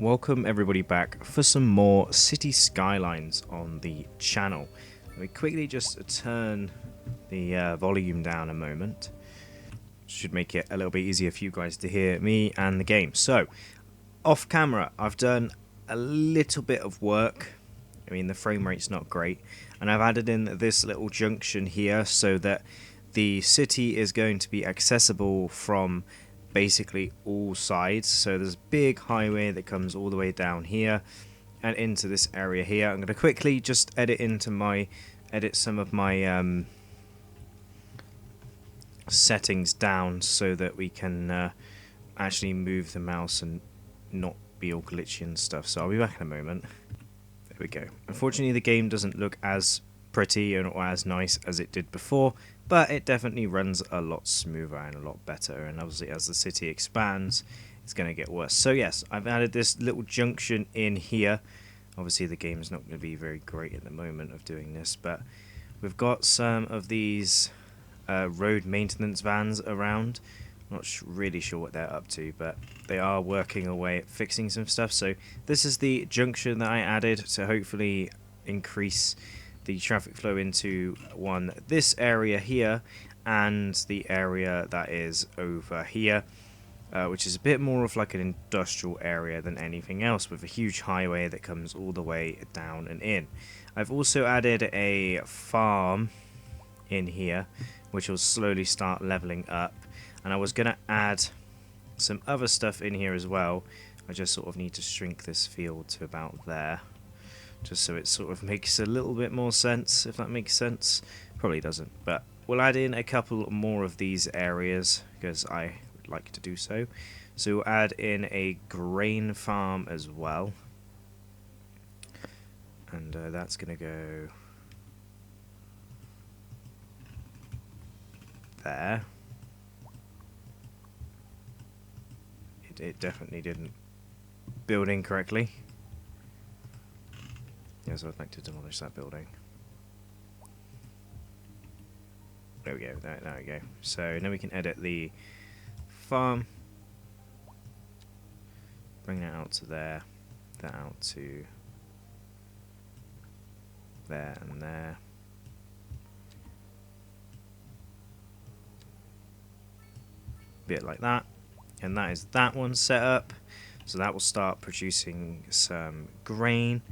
welcome everybody back for some more City Skylines on the channel. Let me quickly just turn the volume down a moment. Should make it a little bit easier for you guys to hear me and the game. So, off camera, I've done a little bit of work. I mean, the frame rate's not great. And I've added in this little junction here so that the city is going to be accessible from basically all sides. So there's a big highway that comes all the way down here and into this area here. I'm going to quickly just edit some of my settings down so that we can actually move the mouse and not be all glitchy and stuff. So I'll be back in a moment. There we go. Unfortunately, the game doesn't look as pretty or as nice as it did before, but it definitely runs a lot smoother and a lot better. And obviously, as the city expands, it's going to get worse. So yes, I've added this little junction in here. Obviously, the game is not going to be very great at the moment of doing this, but we've got some of these road maintenance vans around. Not really sure what they're up to, but they are working away at fixing some stuff. So this is the junction that I added to hopefully increase the traffic flow into this area here and the area that is over here, which is a bit more of like an industrial area than anything else, with a huge highway that comes all the way down and in. I've also added a farm in here, which will slowly start leveling up, and I was going to add some other stuff in here as well. I just sort of need to shrink this field to about there, just so it sort of makes a little bit more sense, if that makes sense. Probably doesn't, but we'll add in a couple more of these areas because I would like to do so. So we'll add in a grain farm as well, and that's going to go there. It definitely didn't build in correctly. Yeah, so I'd like to demolish that building. There we go, there we go. So now we can edit the farm. Bring that out to there. That out to there and there. Bit like that. And that is that one set up. So that will start producing some grain.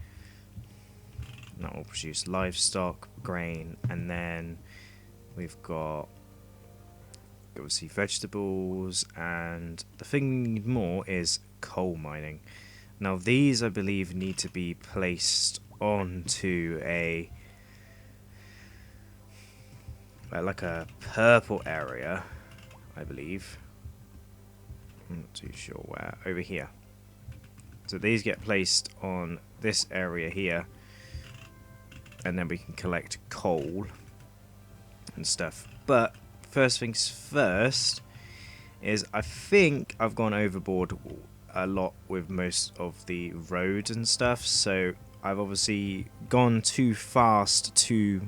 That will produce livestock, grain, and then we've got obviously vegetables, and the thing we need more is coal mining. Now these, I believe, need to be placed onto a like a purple area, I believe. I'm not too sure where. Over here. So these get placed on this area here, and then we can collect coal and stuff. But first things first is I think I've gone overboard a lot with most of the roads and stuff. So I've obviously gone too fast, too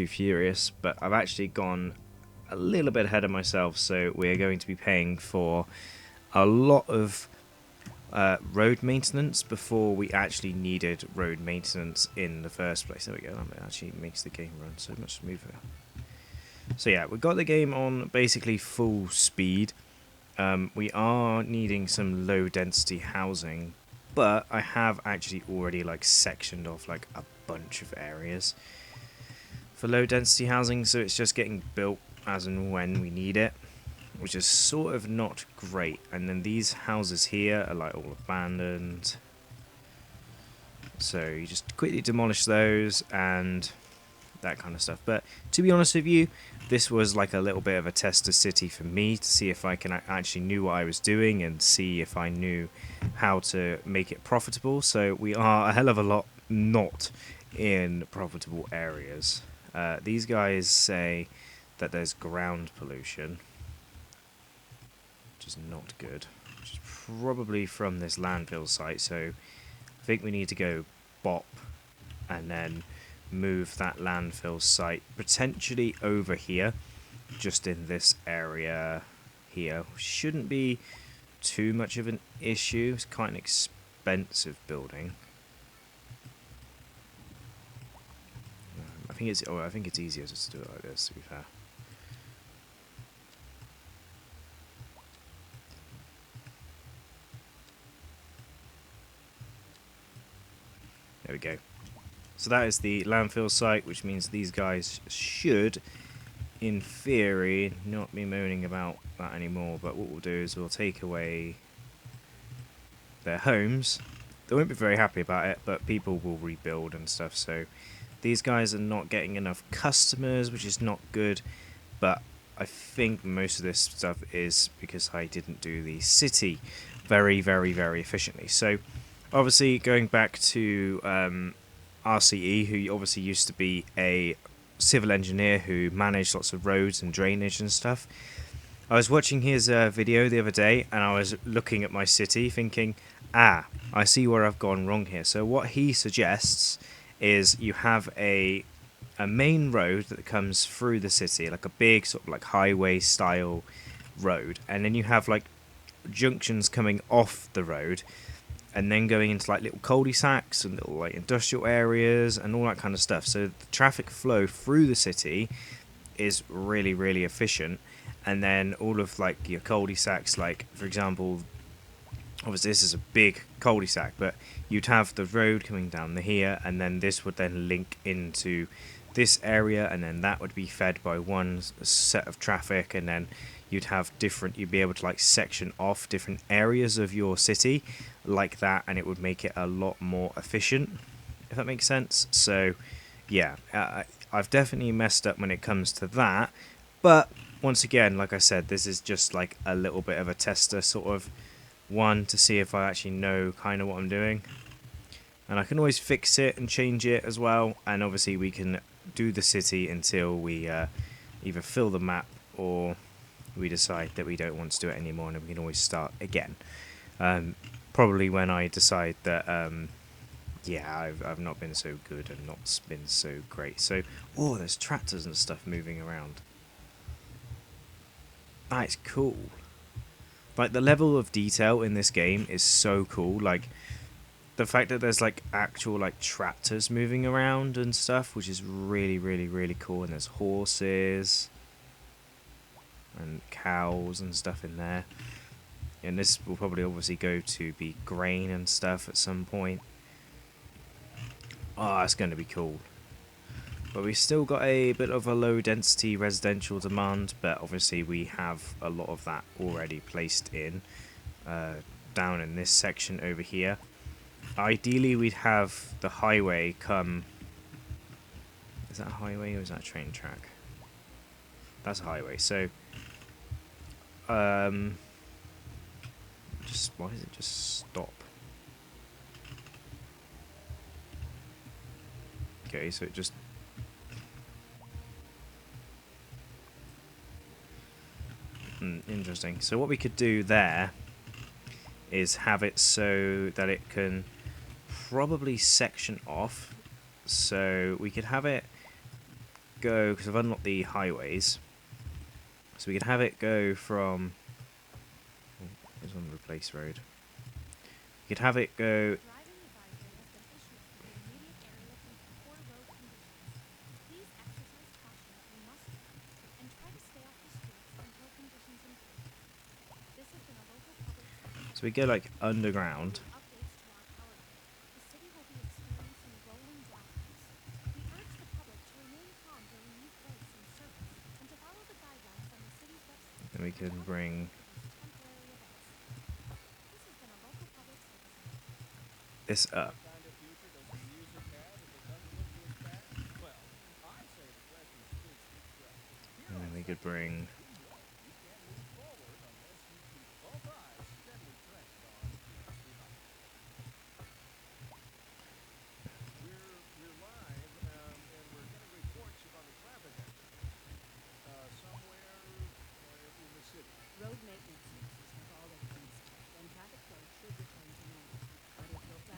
furious, but I've actually gone a little bit ahead of myself. So we're going to be paying for a lot of road maintenance before we actually needed road maintenance in the first place. There we go. That actually makes the game run so much smoother. So yeah, we've got the game on basically full speed. We are needing some low density housing, but I have actually already like sectioned off like a bunch of areas for low density housing, so it's just getting built as and when we need it, which is sort of not great. And then these houses here are like all abandoned, so you just quickly demolish those and that kind of stuff. But to be honest with you, this was like a little bit of a tester city for me to see if I can actually knew what I was doing and see if I knew how to make it profitable. So we are a hell of a lot not in profitable areas. These guys say that there's ground pollution, which is not good, which is probably from this landfill site. So I think we need to go bop and then move that landfill site potentially over here, just in this area here. Shouldn't be too much of an issue. It's quite an expensive building. I think it's easier just to do it like this, to be fair. There we go. So that is the landfill site, which means these guys should, in theory, not be moaning about that anymore. But what we'll do is we'll take away their homes. They won't be very happy about it, but people will rebuild and stuff. So these guys are not getting enough customers, which is not good. But I think most of this stuff is because I didn't do the city very, very, very efficiently. So obviously going back to RCE, who obviously used to be a civil engineer who managed lots of roads and drainage and stuff. I was watching his video the other day, and I was looking at my city thinking, I see where I've gone wrong here. So what he suggests is you have a main road that comes through the city, like a big sort of like highway style road, and then you have like junctions coming off the road and then going into like little cul-de-sacs and little like industrial areas and all that kind of stuff. So the traffic flow through the city is really, really efficient. And then all of like your cul-de-sacs, like for example, obviously this is a big cul-de-sac, but you'd have the road coming down here, and then this would then link into this area, and then that would be fed by one set of traffic, and then you'd be able to like section off different areas of your city like that, and it would make it a lot more efficient, if that makes sense. So yeah, I've definitely messed up when it comes to that, but once again, like I said, this is just like a little bit of a tester sort of one to see if I actually know kind of what I'm doing, and I can always fix it and change it as well. And obviously we can do the city until we either fill the map or we decide that we don't want to do it anymore, and then we can always start again. Probably when I decide that yeah, I've not been so good and not been so great. So there's tractors and stuff moving around. It's cool. Like the level of detail in this game is so cool. Like the fact that there's like actual like tractors moving around and stuff, which is really, really, really cool. And there's horses and cows and stuff in there. And this will probably obviously go to be grain and stuff at some point. It's going to be cool. But we've still got a bit of a low density residential demand, but obviously we have a lot of that already placed in down in this section over here. Ideally we'd have the highway come... Is that a highway or is that a train track? That's a highway. So why does it just stop? Okay, so it just... interesting. So what we could do there is have it so that it can probably section off. So we could have it go, because I've unlocked the highways, so we could have it go from... It's on the replace road. We could have it go... So we go like underground. And we can bring this up. And then we could bring...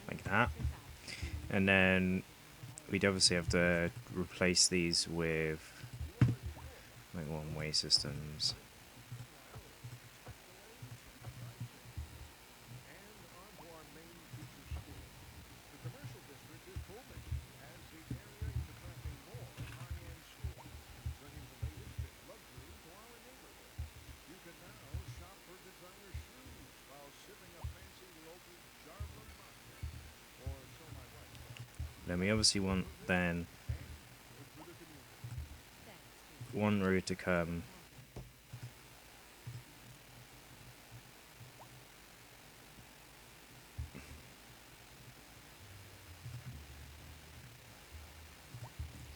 like that. And then we'd obviously have to replace these with like one-way systems. Then we obviously want then one road to come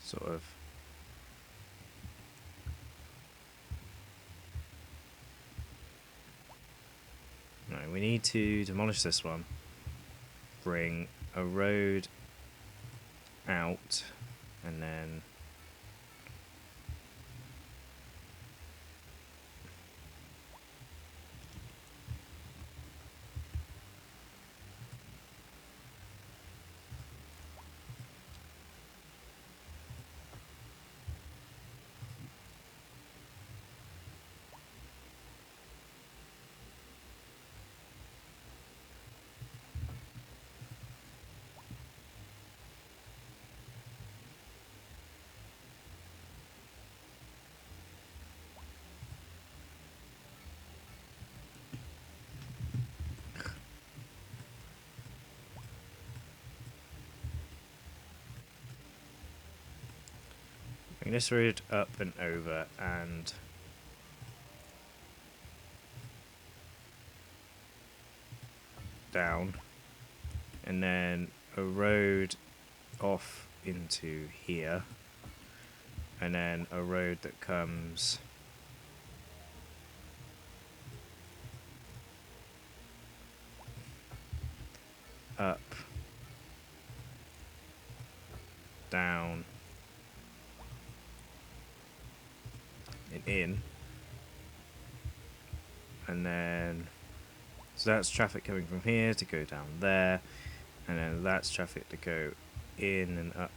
sort of no, we need to demolish this one, bring a road out, and then bring this road up and over and down, and then a road off into here, and then a road that comes up, down, and in, and then so that's traffic coming from here to go down there, and then that's traffic to go in and up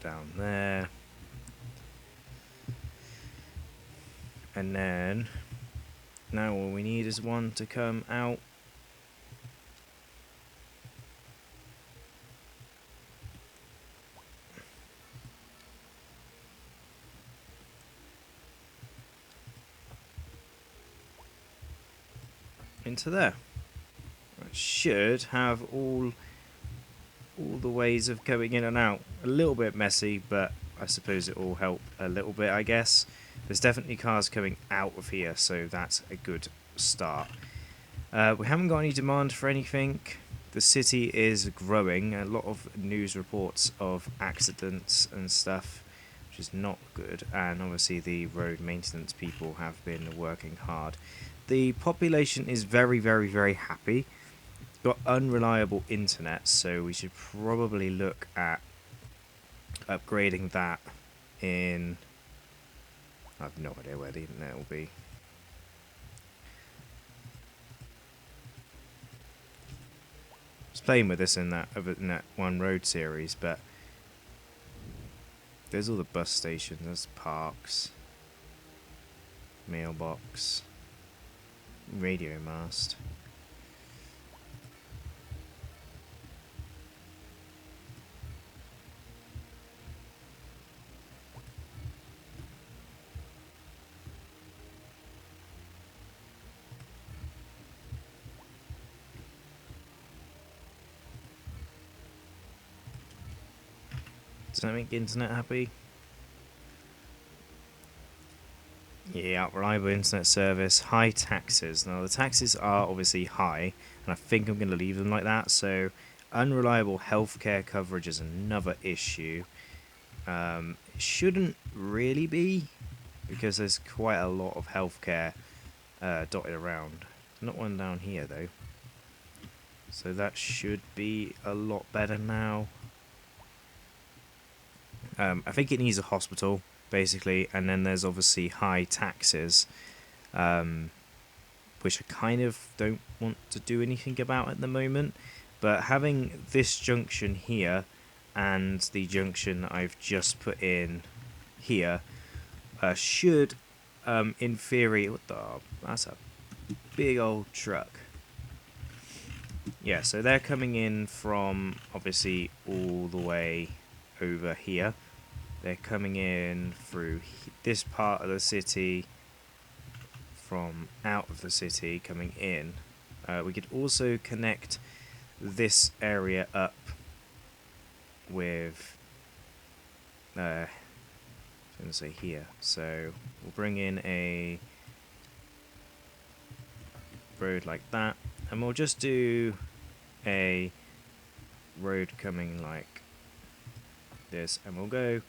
down there, and then now all we need is one to come out into there. It should have all the ways of going in and out. A little bit messy, but I suppose it will help a little bit, I guess. There's definitely cars coming out of here, so that's a good start. We haven't got any demand for anything. The city is growing. A lot of news reports of accidents and stuff, which is not good. And obviously the road maintenance people have been working hard. The population is very, very, very happy. Got unreliable internet, so we should probably look at upgrading that in... I have no idea where the internet will be. I was playing with this in that one road series, but there's all the bus stations, there's parks, mailbox, radio mast. Does that make the internet happy? Yeah, reliable internet service, high taxes. Now the taxes are obviously high, and I think I'm going to leave them like that. So unreliable healthcare coverage is another issue. It shouldn't really be, because there's quite a lot of healthcare dotted around. Not one down here though. So that should be a lot better now. I think it needs a hospital, basically, and then there's obviously high taxes, which I kind of don't want to do anything about at the moment. But having this junction here and the junction I've just put in here should, in theory... What the... That's a big old truck. Yeah, so they're coming in from, obviously, all the way over here. They're coming in through this part of the city, from out of the city, coming in. We could also connect this area up with I was going to say here. So we'll bring in a road like that, and we'll just do a road coming like this, and we'll go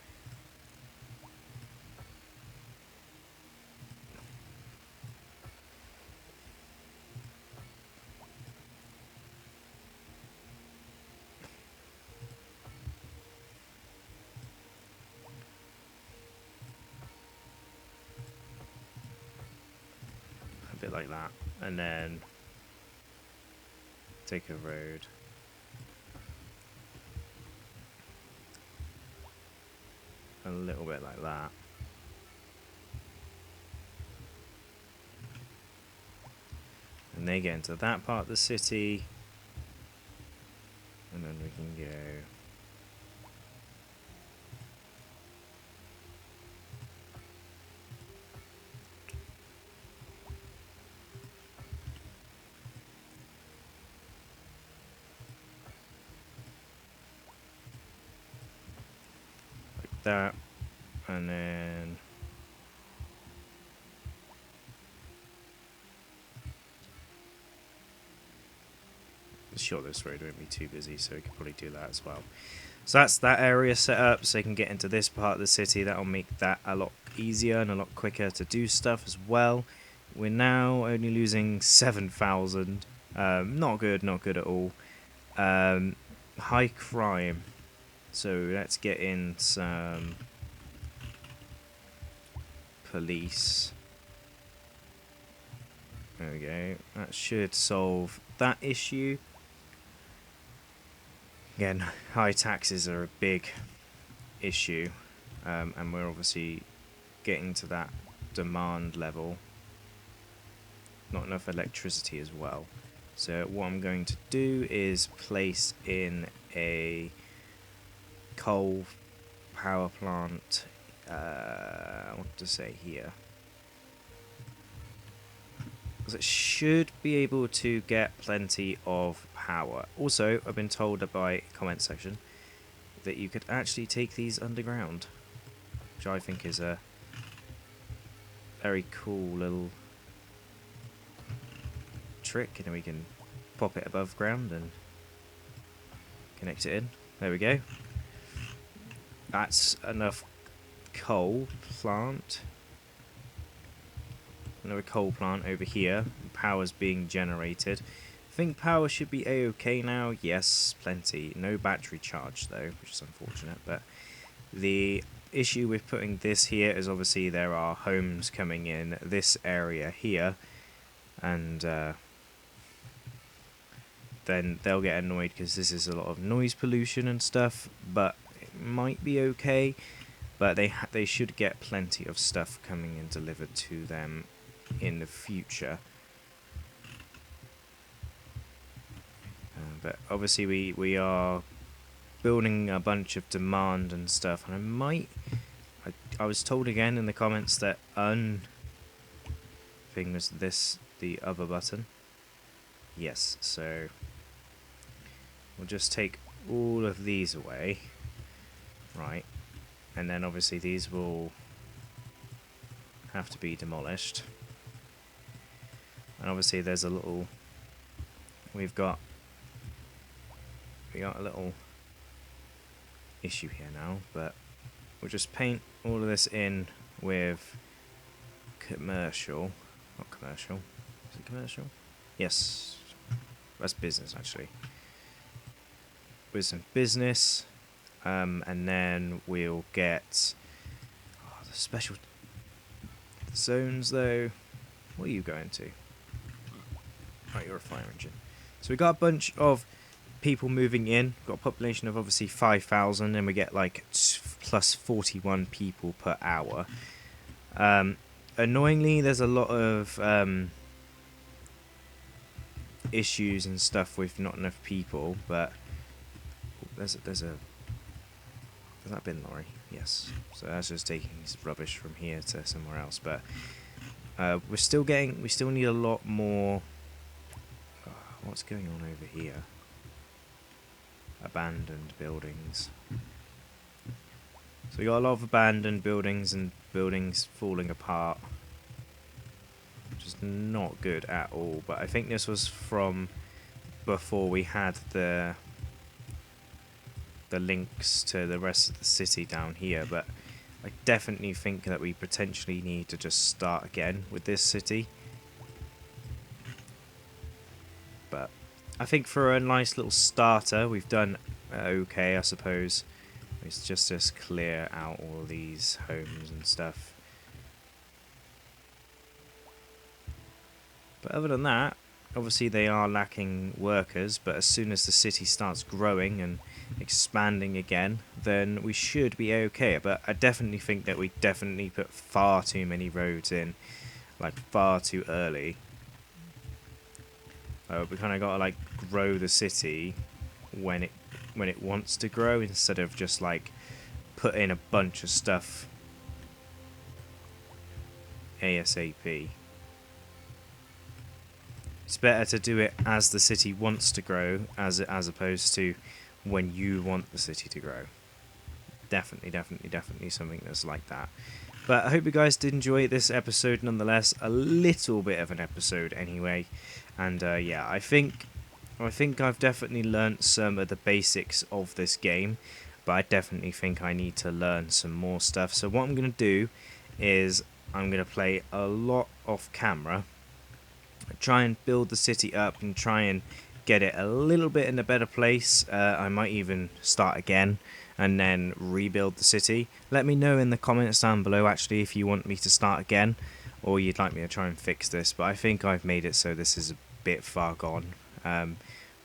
a bit like that, and then take a road a little bit like that. And they get into that part of the city, and then we can go like that, and then sure, this road won't be too busy, so we can probably do that as well. So that's that area set up, so you can get into this part of the city. That'll make that a lot easier and a lot quicker to do stuff as well. We're now only losing 7,000. Not good at all. High crime. So let's get in some police. There we go. That should solve that issue. Again, high taxes are a big issue, and we're obviously getting to that demand level. Not enough electricity as well. So what I'm going to do is place in a coal power plant, what to say here, because it should be able to get plenty of power. Also, I've been told by comment section that you could actually take these underground, which I think is a very cool little trick. And then we can pop it above ground and connect it in. There we go. That's enough coal plant. Another coal plant over here. Power's being generated. I think power should be a-okay now. Yes, plenty. No battery charge though, which is unfortunate. But the issue with putting this here is obviously there are homes coming in this area here, and then they'll get annoyed because this is a lot of noise pollution and stuff. But it might be okay. But they should get plenty of stuff coming and delivered to them in the future. But obviously we are building a bunch of demand and stuff, and I was told again in the comments that thing was this the other button. Yes, so we'll just take all of these away, right, and then obviously these will have to be demolished. And obviously there's a little, we got a little issue here now, but we'll just paint all of this in with commercial, not commercial, is it commercial? Yes, that's business actually. With some business, and then we'll get the special zones though. What are you going to? Right, you're a fire engine. So we got a bunch of people moving in. We've got a population of obviously 5,000, and we get like plus 41 people per hour. Annoyingly, there's a lot of issues and stuff with not enough people, but there's that bin lorry. Yes, so that's just taking rubbish from here to somewhere else. But we still need a lot more. What's going on over here? abandoned buildings. So we got a lot of abandoned buildings and buildings falling apart, which is not good at all. But I think this was from before we had the links to the rest of the city down here. But I definitely think that we potentially need to just start again with this city. But I think for a nice little starter, we've done okay, I suppose. It's just clear out all these homes and stuff. But other than that, obviously they are lacking workers, but as soon as the city starts growing and expanding again, then we should be okay. But I definitely think that we definitely put far too many roads in, like far too early. We kind of got to like grow the city when it wants to grow, instead of just like put in a bunch of stuff ASAP. It's better to do it as the city wants to grow, as opposed to when you want the city to grow. Definitely something that's like that. But I hope you guys did enjoy this episode nonetheless. A little bit of an episode anyway. And yeah, I think I've definitely learnt some of the basics of this game, but I definitely think I need to learn some more stuff. So what I'm going to do is I'm going to play a lot off camera, try and build the city up and try and get it a little bit in a better place. I might even start again and then rebuild the city. Let me know in the comments down below actually if you want me to start again or you'd like me to try and fix this, but I think I've made it so this is a bit far gone.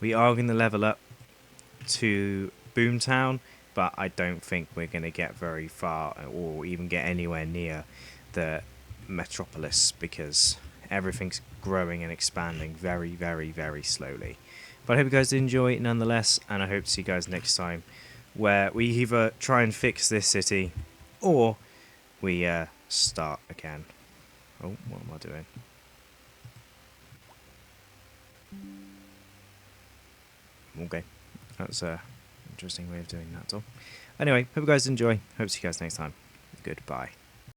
We are going to level up to Boomtown, but I don't think we're going to get very far or even get anywhere near the metropolis, because everything's growing and expanding very slowly. But I hope you guys did enjoy it nonetheless, and I hope to see you guys next time, where we either try and fix this city or we start again. Oh, what am I doing? Okay, that's an interesting way of doing that. Anyway, hope you guys enjoy. Hope to see you guys next time. Goodbye.